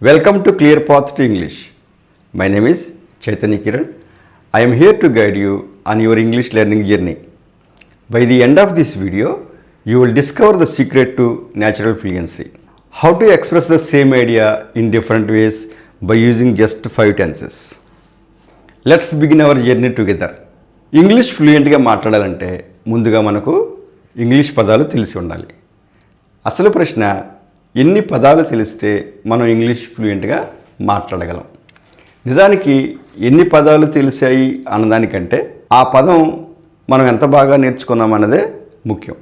Welcome to Clear Path to English. My name is Chaitanya Kiran. I am here to guide you on your English learning journey. By the end of this video, you will discover the secret to natural fluency. How to express the same idea in different ways by using just 5 tenses. Let's begin our journey together. English ఫ్లూయెంట్గా మాట్లాడాలంటే ముందుగా మనకు English పదాలు తెలిసి ఉండాలి. అసలు ప్రశ్న, ఎన్ని పదాలు తెలిస్తే మనం ఇంగ్లీష్ ఫ్లూయెంట్గా మాట్లాడగలం? నిజానికి ఎన్ని పదాలు తెలిసాయి అన్నదానికంటే ఆ పదం మనం ఎంత బాగా నేర్చుకున్నాం అన్నదే ముఖ్యం.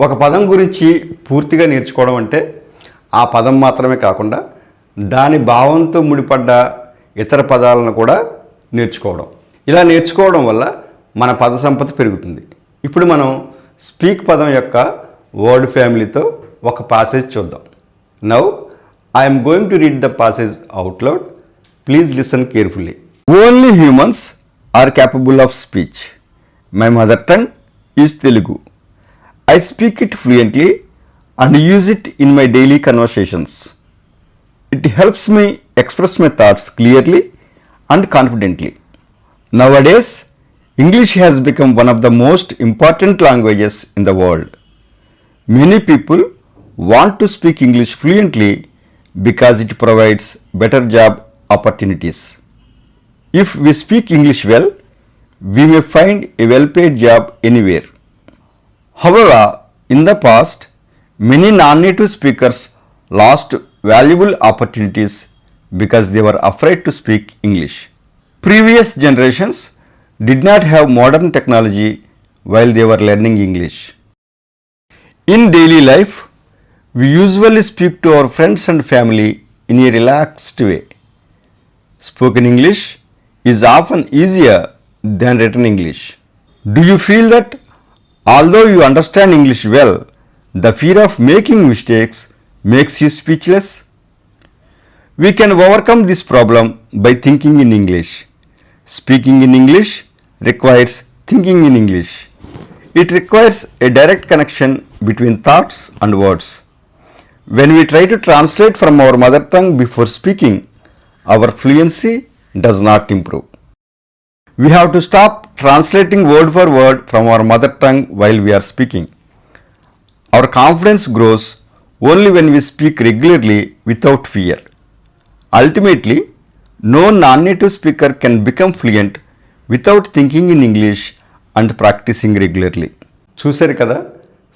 ఒక పదం గురించి పూర్తిగా నేర్చుకోవడం అంటే ఆ పదం మాత్రమే కాకుండా దాని భావంతో ముడిపడ్డ ఇతర పదాలను కూడా నేర్చుకోవడం. ఇలా నేర్చుకోవడం వల్ల మన పద సంపద పెరుగుతుంది. ఇప్పుడు మనం స్పీక్ పదం యొక్క వర్డ్ ఫ్యామిలీతో ఒక పాసేజ్ చూద్దాం. Now, I am going to read the passage out loud. Please listen carefully. Only humans are capable of speech. My mother tongue is Telugu. I speak it fluently and use it in my daily conversations. It helps me express my thoughts clearly and confidently. Nowadays, English has become one of the most important languages in the world. Many people want to speak English fluently because it provides better job opportunities. If we speak English well, we may find a well-paid job anywhere. However, in the past, many non-native speakers lost valuable opportunities because they were afraid to speak English. Previous generations did not have modern technology while they were learning English. In daily life, we usually speak to our friends and family in a relaxed way. Spoken English is often easier than written English. Do you feel that although you understand English well, the fear of making mistakes makes you speechless? We can overcome this problem by thinking in English. Speaking in English requires thinking in English. It requires a direct connection between thoughts and words. When we try to translate from our mother tongue before speaking, our fluency does not improve. We have to stop translating word for word from our mother tongue while we are speaking. Our confidence grows only when we speak regularly without fear. Ultimately, no non-native speaker can become fluent without thinking in English and practicing regularly. చూశారు కదా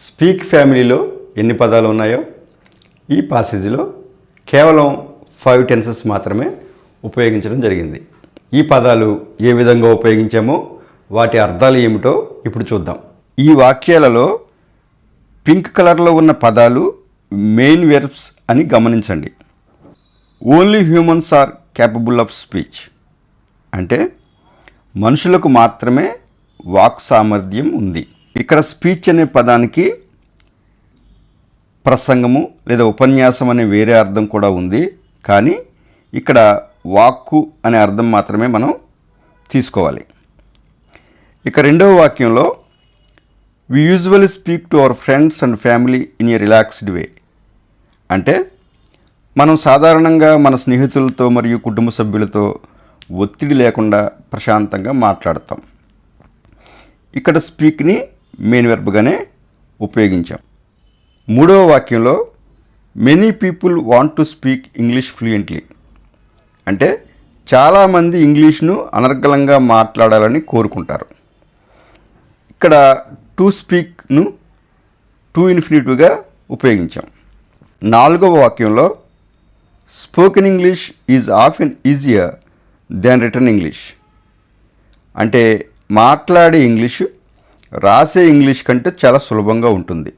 speak ఫ్యామిలీలో ఎన్ని పదాలు ఉన్నాయో. ఈ పాసేజీలో కేవలం 5 tenses మాత్రమే ఉపయోగించడం జరిగింది. ఈ పదాలు ఏ విధంగా ఉపయోగించామో వాటి అర్థాలు ఏమిటో ఇప్పుడు చూద్దాం. ఈ వాక్యాలలో పింక్ కలర్లో ఉన్న పదాలు మెయిన్ వెర్బ్స్ అని గమనించండి. Only humans are capable of speech అంటే మనుషులకు మాత్రమే వాక్ సామర్థ్యం ఉంది. ఇక్కడ స్పీచ్ అనే పదానికి ప్రసంగము లేదా ఉపన్యాసం అనే వేరే అర్థం కూడా ఉంది. కానీ ఇక్కడ వాక్కు అనే అర్థం మాత్రమే మనం తీసుకోవాలి. ఇక రెండవ వాక్యంలో we usually speak to our friends and family in a relaxed way అంటే మనం సాధారణంగా మన స్నేహితులతో మరియు కుటుంబ సభ్యులతో ఒత్తిడి లేకుండా ప్రశాంతంగా మాట్లాడతాం. ఇక్కడ స్పీక్ని మెయిన్ వెర్బ్గానే ఉపయోగించాం. మూడవ వాక్యంలో many people want to speak English fluently అంటే చాలామంది ఇంగ్లీష్ను అనర్గళంగా మాట్లాడాలని కోరుకుంటారు. ఇక్కడ టు స్పీక్ను టు ఇన్ఫినిటివ్గా ఉపయోగించాం. నాలుగవ వాక్యంలో spoken English is often easier than written English అంటే మాట్లాడే ఇంగ్లీషు రాసే ఇంగ్లీష్ కంటే చాలా సులభంగా ఉంటుంది.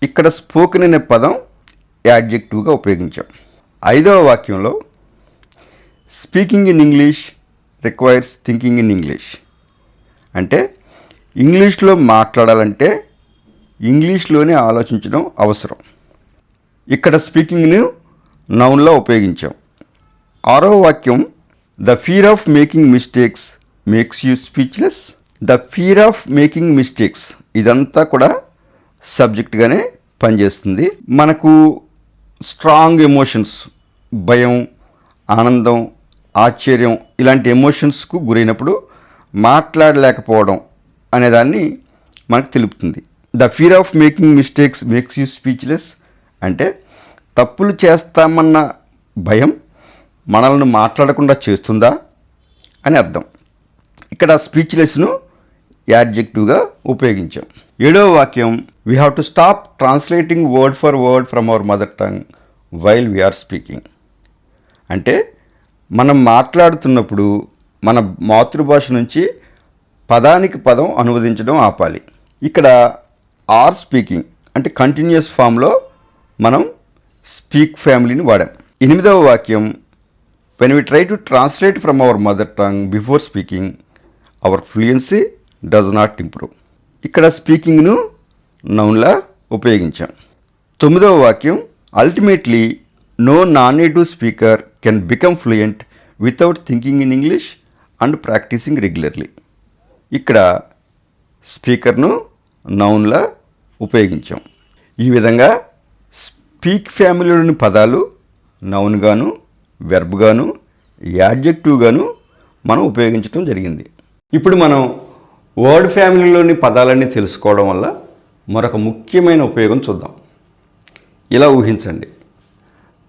ఇక్కడ స్పోకెన్ అనే పదం యాడ్జెక్టివ్గా ఉపయోగించాం. ఐదవ వాక్యంలో speaking in English requires thinking in English అంటే ఇంగ్లీష్లో మాట్లాడాలంటే ఇంగ్లీష్లోనే ఆలోచించడం అవసరం. ఇక్కడ స్పీకింగ్ను నౌన్లో ఉపయోగించాం. ఆరవ వాక్యం the fear of making mistakes makes you speechless. The fear of making mistakes ఇదంతా కూడా సబ్జెక్ట్గానే పనిచేస్తుంది. మనకు స్ట్రాంగ్ ఎమోషన్స్ భయం, ఆనందం, ఆశ్చర్యం ఇలాంటి ఎమోషన్స్కు గురైనప్పుడు మాట్లాడలేకపోవడం అనేదాన్ని మనకు తెలుపుతుంది. The fear of making mistakes makes you speechless అంటే తప్పులు చేస్తామన్న భయం మనల్ని మాట్లాడకుండా చేస్తుందా అని అర్థం. ఇక్కడ స్పీచ్లెస్ను యాడ్జెక్టివ్గా ఉపయోగించాం. 7వ వాక్యం, we have to stop translating word for word from our mother tongue while we are speaking అంటే మనం మాట్లాడుతున్నప్పుడు మన మాతృభాష నుంచి పదానికి పదం అనువదించడం ఆపాలి. ఇక్కడ ఆర్ స్పీకింగ్ అంటే కంటిన్యూస్ ఫామ్లో మనం స్పీక్ ఫ్యామిలీని వాడాం. 8వ వాక్యం, when we try to translate from our mother tongue before speaking our fluency does not improve. ఇక్కడ స్పీకింగ్ను నౌన్లా ఉపయోగించాం. 9వ వాక్యం, ultimately no non native speaker can become fluent without thinking in English and practising regularly. ఇక్కడ స్పీకర్ను నౌన్లా ఉపయోగించాం. ఈ విధంగా స్పీక్ ఫ్యామిలీలోని పదాలు నౌన్గాను, వెర్బ్గాను, యాడ్జెక్టివ్గాను మనం ఉపయోగించడం జరిగింది. ఇప్పుడు మనం వర్డ్ ఫ్యామిలీలోని పదాలన్నీ తెలుసుకోవడం వల్ల మరొక ముఖ్యమైన ఉపయోగం చూద్దాం. ఇలా ఊహించండి,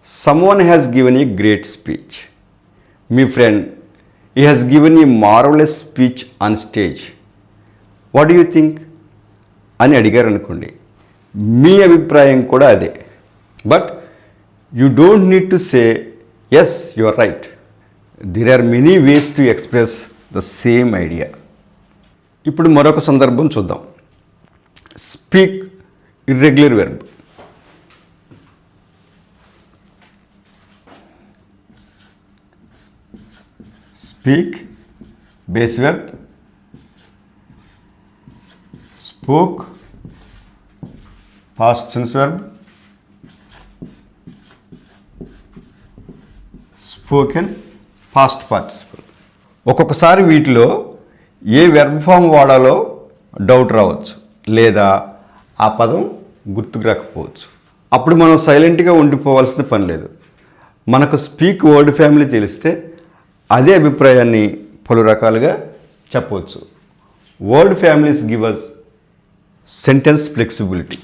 someone has given a great speech. మీ friend he has given a marvellous speech on stage. What do you think అని అడిగారు అనుకోండి, మీ అభిప్రాయం కూడా అదే. But you don't need to say yes you are right. There are many ways to express the same idea. ఇప్పుడు మరొక సందర్భం చూద్దాం. Speak irregular verb. Speak base verb, spoke past tense verb, spoken past participle. ఒక్కొక్కసారి వీటిలో ఏ verb form వాడాలో doubt రావచ్చు, లేదా ఆ పదం గుర్తుకు రాకపోవచ్చు. అప్పుడు మనం సైలెంట్గా ఉండిపోవాల్సిన పని లేదు. మనకు స్పీక్ వర్డ్ ఫ్యామిలీ తెలిస్తే అదే అభిప్రాయాన్ని పలు రకాలుగా చెప్పవచ్చు. Word families give us sentence flexibility.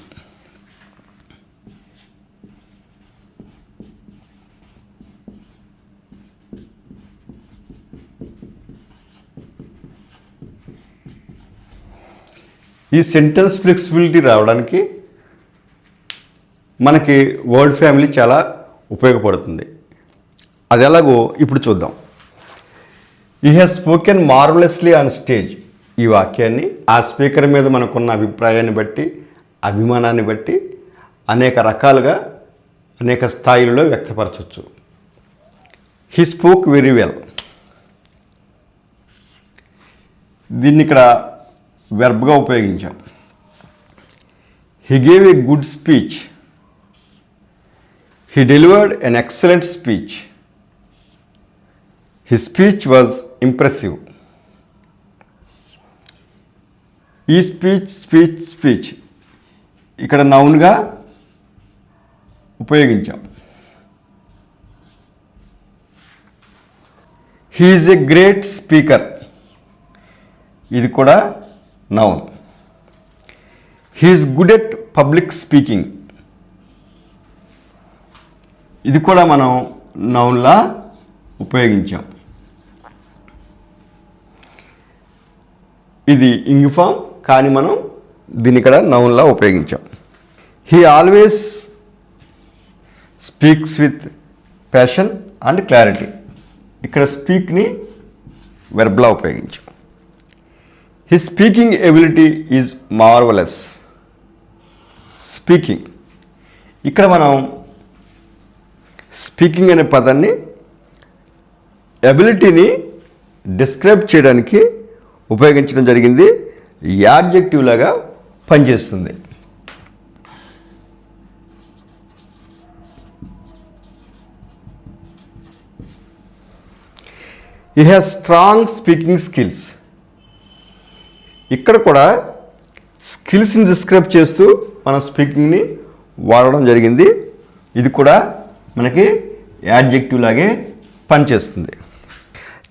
ఈ సెంటెన్స్ ఫ్లెక్సిబిలిటీ రావడానికి మనకి వర్డ్ ఫ్యామిలీ చాలా ఉపయోగపడుతుంది. అది ఎలాగో ఇప్పుడు చూద్దాం. He has spoken marvellously on stage. ఈ వాక్యాన్ని ఆ స్పీకర్ మీద మనకున్న అభిప్రాయాన్ని బట్టి, అభిమానాన్ని బట్టి అనేక రకాలుగా, అనేక స్థాయిలలో వ్యక్తపరచవచ్చు. He spoke very well. దీన్ని ఇక్కడ వెర్బ్గా ఉపయోగించాం. He gave a good speech. He delivered an excellent speech. His speech was impressive. ఈ స్పీచ్ ఇక్కడ నౌన్గా ఉపయోగించాం. He is a great speaker. ఇది కూడా noun. He is good at public speaking. ఇది కూడా మనం నౌన్లా ఉపయోగించాం. ఇది ఇంగ్ ఫామ్, కానీ మనం దీన్ని ఇక్కడ నౌన్లా ఉపయోగించాం. He always speaks with passion and clarity. ఇక్కడ స్పీక్ని వెర్బ్లా ఉపయోగించాం. His speaking ability is marvellous. Speaking, ఇక్కడ మనం స్పీకింగ్ అనే పదాన్ని ఎబిలిటీని డిస్క్రైబ్ చేయడానికి ఉపయోగించడం జరిగింది. యాడ్జెక్టివ్ లాగా పనిచేస్తుంది. He has strong speaking skills. ఇక్కడ కూడా స్కిల్స్ని డిస్క్రైబ్ చేస్తూ మన స్పీకింగ్ని వాడడం జరిగింది. ఇది కూడా మనకి యాడ్జెక్టివ్ లాగే పనిచేస్తుంది.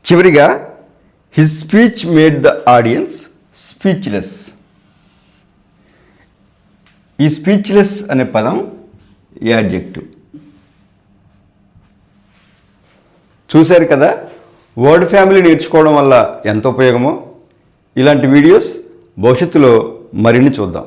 చివరిగా his speech made the audience speechless. ఈ స్పీచ్లెస్ అనే పదం యాడ్జెక్టివ్. చూశారు కదా, వర్డ్ ఫ్యామిలీ నేర్చుకోవడం వల్ల ఎంత ఉపయోగమో. ఇలాంటి వీడియోస్ భవిష్యత్తులో మరిన్ని చూద్దాం.